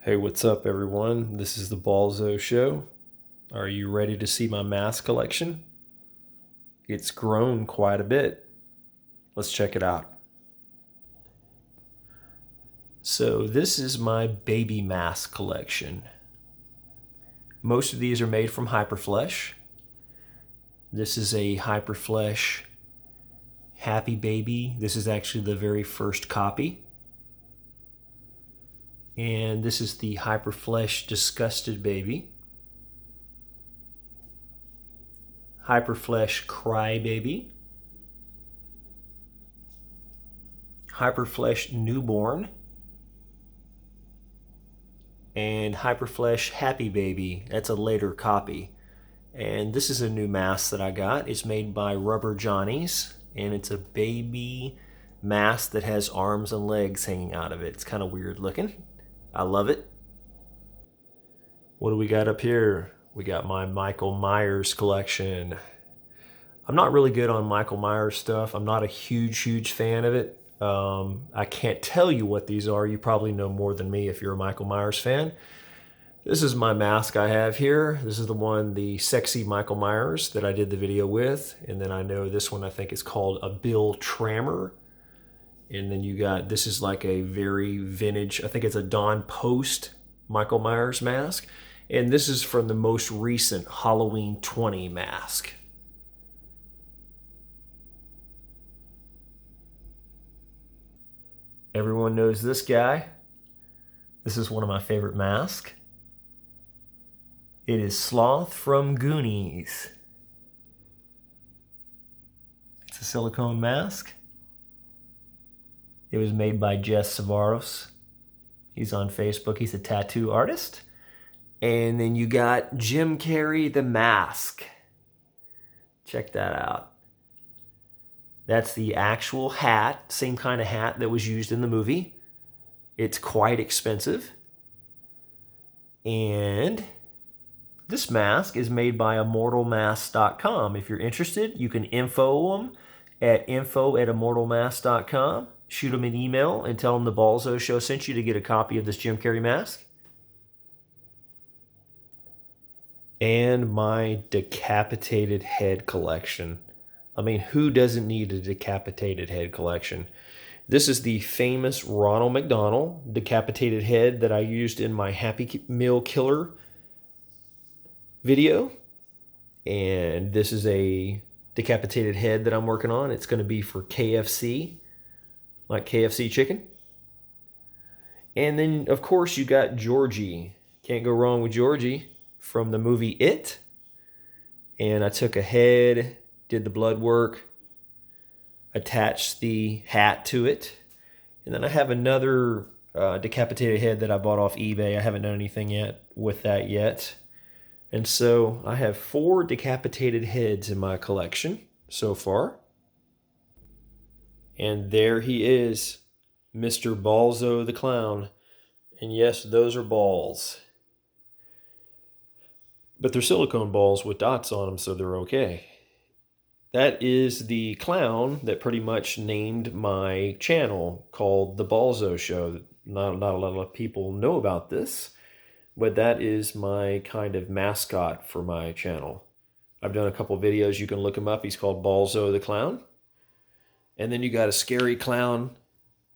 Hey, what's up, everyone? This is the Ballzo Show. Are you ready to see my mask collection? It's grown quite a bit. Let's check it out. So, this is my baby mask collection. Most of these are made from Hyperflesh. This is a Hyperflesh Happy Baby. This is actually the very first copy. And this is the Hyperflesh Disgusted Baby. Hyperflesh Cry Baby. Hyperflesh Newborn. And Hyperflesh Happy Baby. That's a later copy. And this is a new mask that I got. It's made by Rubber Johnnies, and it's a baby mask that has arms and legs hanging out of it. It's kind of weird looking. I love it. What do we got up here? We got my Michael Myers collection. I'm not really good on Michael Myers stuff. I'm not a huge fan of it. I can't tell you what these are. You probably know more than me if you're a Michael Myers fan. This is my mask I have here. This is the one, the sexy Michael Myers that I did the video with. And then I know this one I think is called a Bill Trammer. And then you got, this is like a very vintage, I think it's a Don Post Michael Myers mask. And this is from the most recent Halloween 20 mask. Everyone knows this guy. This is one of my favorite masks. It is Sloth from Goonies. It's a silicone mask. It was made by Jess Savaros. He's on Facebook. He's a tattoo artist. And then you got Jim Carrey the Mask. Check that out. That's the actual hat, same kind of hat that was used in the movie. It's quite expensive. And this mask is made by immortalmasks.com. If you're interested, you can info them at info@immortalmasks.com. Shoot them an email and tell them the Ballzo Show sent you to get a copy of this Jim Carrey mask. And my decapitated head collection. I mean, who doesn't need a decapitated head collection? This is the famous Ronald McDonald decapitated head that I used in my Happy Meal Killer video. And this is a decapitated head that I'm working on. It's going to be for KFC, like KFC chicken. And then, of course, you got Georgie. Can't go wrong with Georgie from the movie It. And I took a head, did the blood work, attached the hat to it. And then I have another decapitated head that I bought off eBay. I haven't done anything yet with that yet. And so I have 4 decapitated heads in my collection so far. And there he is, Mr. Ballzo the Clown. And yes, those are balls. But they're silicone balls with dots on them, so they're okay. That is the clown that pretty much named my channel, called The Ballzo Show. Not a lot of people know about this, but that is my kind of mascot for my channel. I've done a couple videos. You can look him up. He's called Ballzo the Clown. And then you got a scary clown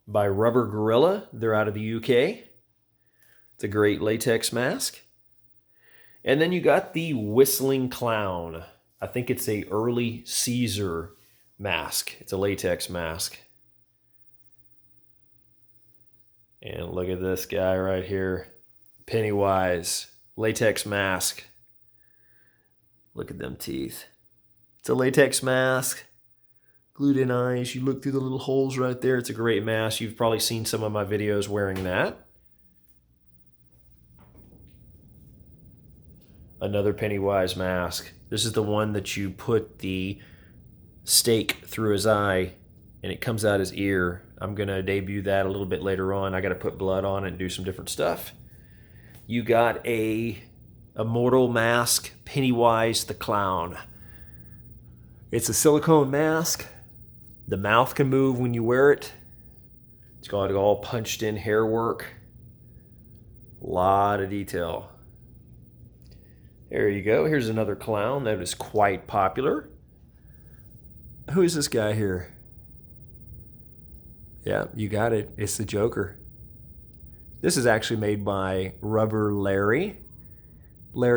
by Rubber Gorilla. They're out of the UK. It's a great latex mask. And then you got the Whistling Clown. I think it's a early Caesar mask. It's a latex mask. And look at this guy right here. Pennywise. Latex mask. Look at them teeth. It's a latex mask. Glued in eyes. You look through the little holes right there. It's a great mask. You've probably seen some of my videos wearing that. Another Pennywise mask. This is the one that you put the stake through his eye and it comes out his ear. I'm going to debut that a little bit later on. I got to put blood on it and do some different stuff. You got a Immortal Mask, Pennywise the Clown. It's a silicone mask. The mouth can move when you wear it. It's got all punched in hair work. A lot of detail. There you go. Here's another clown that is quite popular. Who is this guy here? Yeah, you got it. It's the Joker. This is actually made by Rubber Larry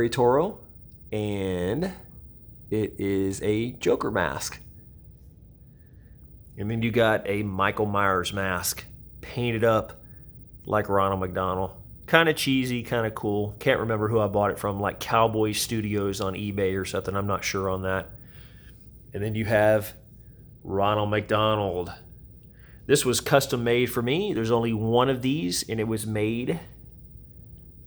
Toro, and it is a Joker mask. And then you got a Michael Myers mask painted up like Ronald McDonald. Kind of cheesy, kind of cool. Can't remember who I bought it from, like Cowboy Studios on eBay or something. I'm not sure on that. And then you have Ronald McDonald. This was custom made for me. There's only one of these, and it was made. I'm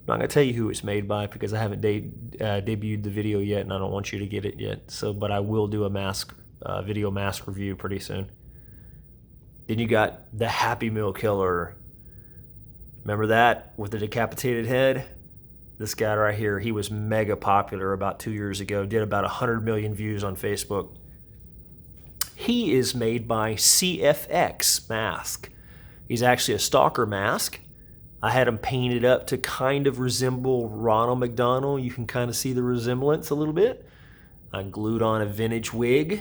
not going to tell you who it's made by because I haven't debuted the video yet, and I don't want you to get it yet. But I will do a video mask review pretty soon. Then you got the Happy Meal Killer. Remember that with the decapitated head? This guy right here, he was mega popular about 2 years ago. Did about 100 million views on Facebook. He is made by CFX Mask. He's actually a stalker mask. I had him painted up to kind of resemble Ronald McDonald. You can kind of see the resemblance a little bit. I glued on a vintage wig,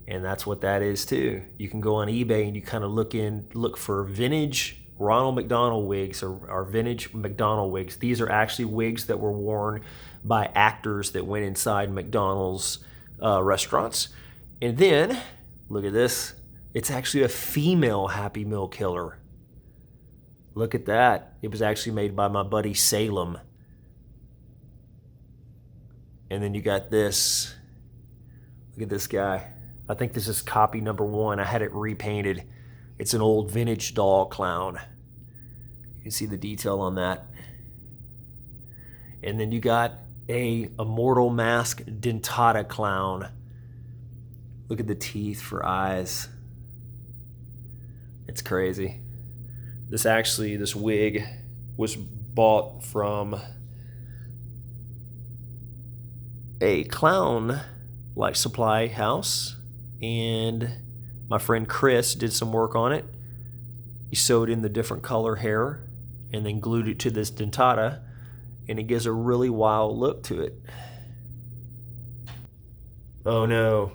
and that's what that is too. You can go on eBay and you kind of look for vintage Ronald McDonald wigs or vintage McDonald wigs. These are actually wigs that were worn by actors that went inside McDonald's restaurants. And then, look at this. It's actually a female Happy Meal Killer. Look at that. It was actually made by my buddy Salem. And then you got this. Look at this guy. I think this is copy number 1. I had it repainted. It's an old vintage doll clown. You can see the detail on that. And then you got a Immortal Mask Dentata clown. Look at the teeth for eyes. It's crazy. This wig was bought from a clown like supply house, and my friend Chris did some work on it. He sewed in the different color hair and then glued it to this dentata, and it gives a really wild look to it. Oh no.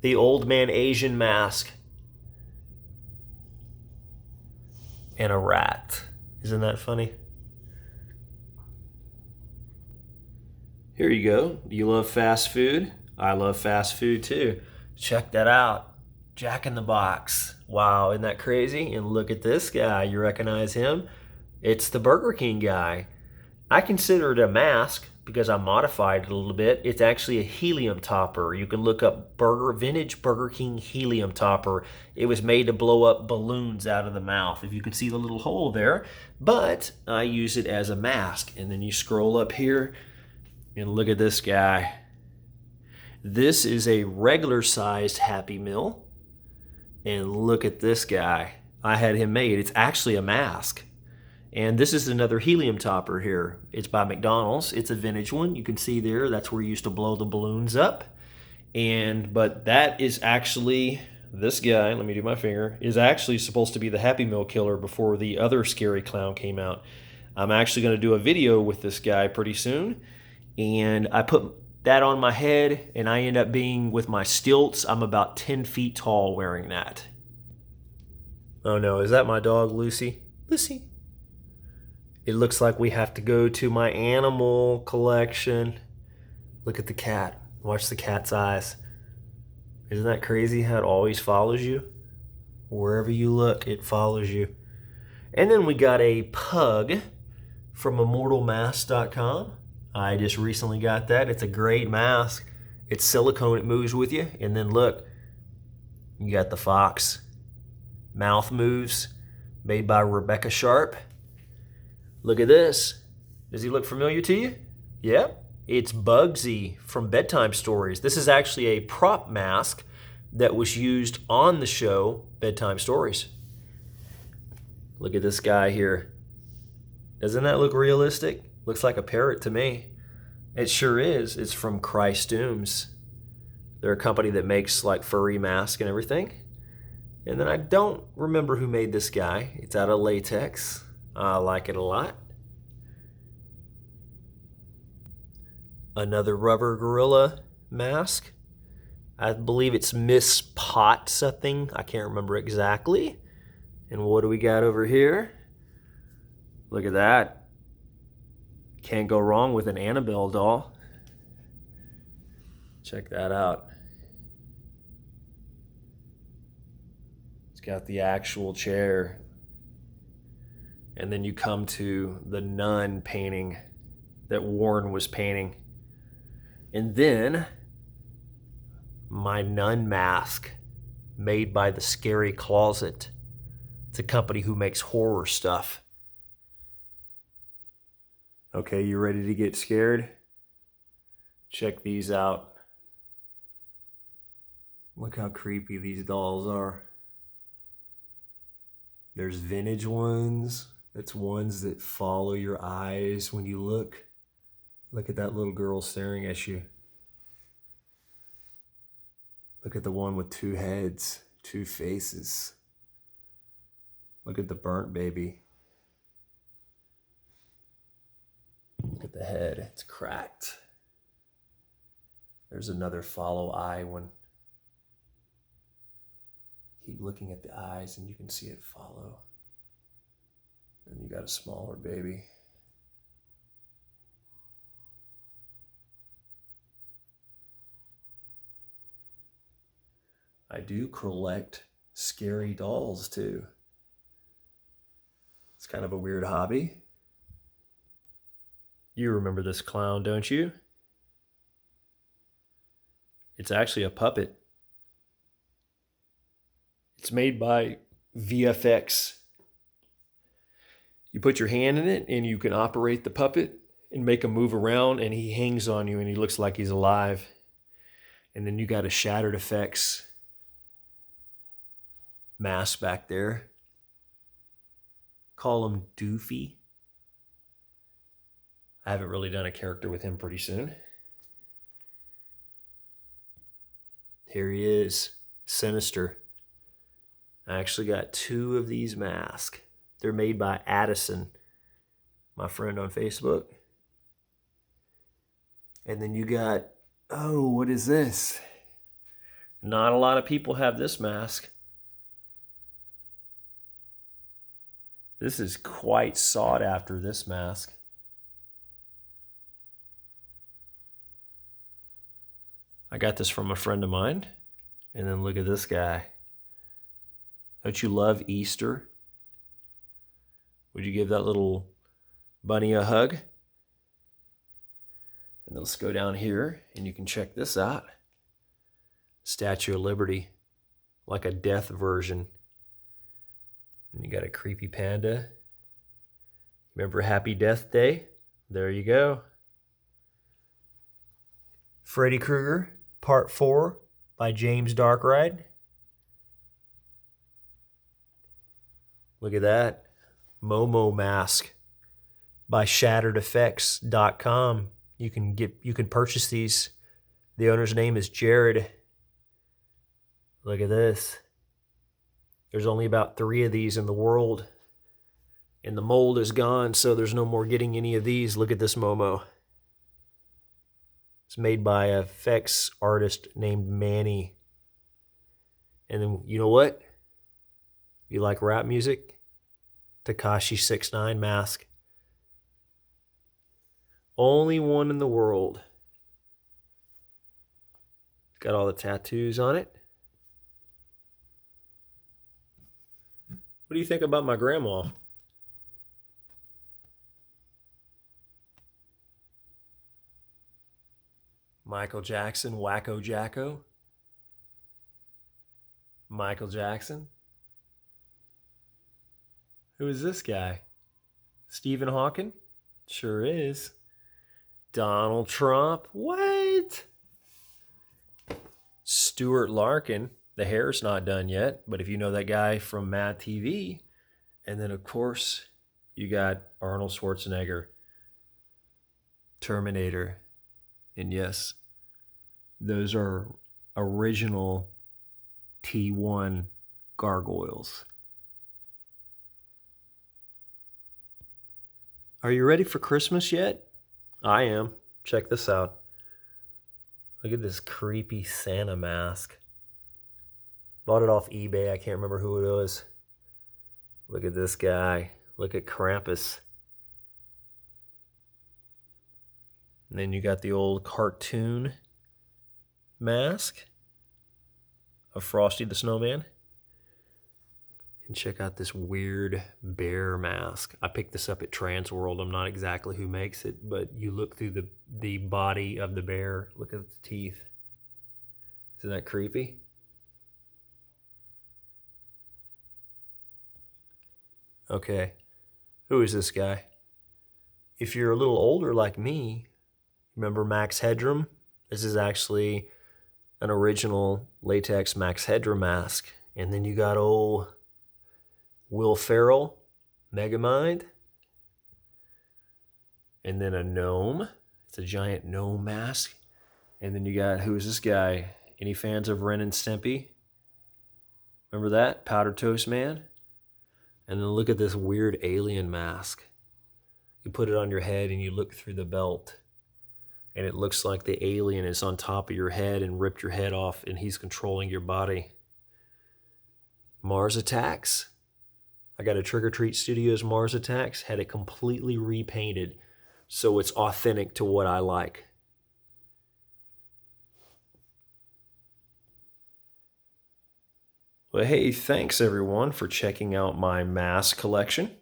The old man Asian mask. And a rat. Isn't that funny? Here you go. Do you love fast food? I love fast food too. Check that out. Jack in the Box. Wow, isn't that crazy? And look at this guy. You recognize him? It's the Burger King guy. I consider it a mask because I modified it a little bit. It's actually a helium topper. You can look up vintage Burger King helium topper. It was made to blow up balloons out of the mouth, if you can see the little hole there. But I use it as a mask. And then you scroll up here and look at this guy. This is a regular sized Happy Meal. And look at this guy. I had him made. It's actually a mask. And this is another helium topper here. It's by McDonald's. It's a vintage one. You can see there, that's where you used to blow the balloons up. But that is actually, this guy, let me do my finger, is actually supposed to be the Happy Meal Killer before the other scary clown came out. I'm actually going to do a video with this guy pretty soon. And I put that on my head, and I end up being, with my stilts, I'm about 10 feet tall wearing that. Oh no, is that my dog, Lucy? Lucy. It looks like we have to go to my animal collection. Look at the cat. Watch the cat's eyes. Isn't that crazy how it always follows you? Wherever you look, it follows you. And then we got a pug from immortalmask.com. I just recently got that. It's a great mask. It's silicone. It moves with you. And then look, you got the fox. Mouth moves. Made by Rebecca Sharp. Look at this. Does he look familiar to you? Yep. It's Bugsy from Bedtime Stories. This is actually a prop mask that was used on the show Bedtime Stories. Look at this guy here. Doesn't that look realistic? Looks like a parrot to me. It sure is. It's from Christ Dooms. They're a company that makes like furry masks and everything. And then I don't remember who made this guy. It's out of latex. I like it a lot. Another rubber gorilla mask. I believe it's Miss Pot something. I can't remember exactly. And what do we got over here? Look at that. Can't go wrong with an Annabelle doll. Check that out. It's got the actual chair. And then you come to the nun painting that Warren was painting. And then my nun mask made by the Scary Closet. It's a company who makes horror stuff. Okay, you ready to get scared? Check these out. Look how creepy these dolls are. There's vintage ones. That's ones that follow your eyes when you look. Look at that little girl staring at you. Look at the one with two heads, two faces. Look at the burnt baby. Look at the head, it's cracked. There's another follow eye one. Keep looking at the eyes and you can see it follow. And you got a smaller baby. I do collect scary dolls too. It's kind of a weird hobby. You remember this clown, don't you? It's actually a puppet. It's made by VFX. You put your hand in it and you can operate the puppet and make him move around, and he hangs on you and he looks like he's alive. And then you got a Shattered Effects mask back there. Call him Doofy. I haven't really done a character with him pretty soon. Here he is, Sinister. I actually got 2 of these masks. They're made by Addison, my friend on Facebook. And then you got, oh, what is this? Not a lot of people have this mask. This is quite sought after, this mask. I got this from a friend of mine. And then look at this guy. Don't you love Easter? Would you give that little bunny a hug? And let's go down here and you can check this out. Statue of Liberty, like a death version. And you got a creepy panda. Remember Happy Death Day? There you go. Freddy Krueger, Part 4 by James Darkride. Look at that. Momo mask by shatteredeffects.com. You can purchase these. The owner's name is Jared. Look at this. There's only about 3 of these in the world. And the mold is gone, so there's no more getting any of these. Look at this Momo. It's made by a effects artist named Manny. And then, you know what? You like rap music? Tekashi 6ix9ine mask. Only one in the world. Got all the tattoos on it. What do you think about my grandma? Michael Jackson, Wacko Jacko. Michael Jackson. Who is this guy? Stephen Hawking? Sure is. Donald Trump? What? Stuart Larkin. The hair's not done yet, but if you know that guy from Mad TV. And then, of course, you got Arnold Schwarzenegger, Terminator. And yes, those are original T1 gargoyles. Are you ready for Christmas yet? I am. Check this out. Look at this creepy Santa mask. Bought it off eBay. I can't remember who it was. Look at this guy. Look at Krampus. And then you got the old cartoon mask of Frosty the Snowman. And check out this weird bear mask. I picked this up at Transworld. I'm not exactly who makes it, but you look through the body of the bear. Look at the teeth. Isn't that creepy? Okay, who is this guy? If you're a little older like me, remember Max Headroom? This is actually an original latex Max Headroom mask. And then you got old Will Ferrell, Megamind. And then a gnome. It's a giant gnome mask. And then you got, who's this guy? Any fans of Ren and Stimpy? Remember that? Powder Toast Man? And then look at this weird alien mask. You put it on your head and you look through the belt. And it looks like the alien is on top of your head and ripped your head off and he's controlling your body. Mars Attacks. I got a Trick or Treat Studios Mars Attacks. Had it completely repainted so it's authentic to what I like. Well, hey, thanks everyone for checking out my mask collection.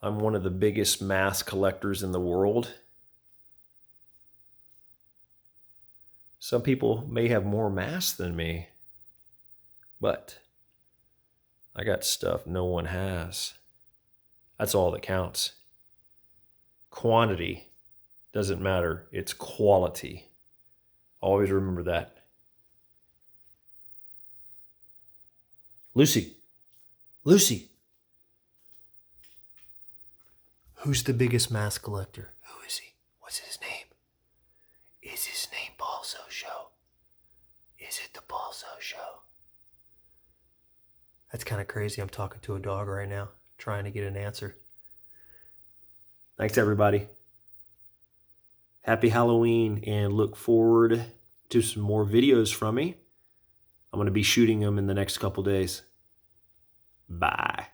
I'm one of the biggest mask collectors in the world. Some people may have more masks than me, but I got stuff no one has. That's all that counts. Quantity doesn't matter, it's quality. Always remember that. Lucy. Who's the biggest mask collector? Who is he? What's his name? Is his name Ballzo Show? Is it the Ballzo Show? That's kind of crazy. I'm talking to a dog right now, trying to get an answer. Thanks, everybody. Happy Halloween, and look forward to some more videos from me. I'm going to be shooting them in the next couple days. Bye.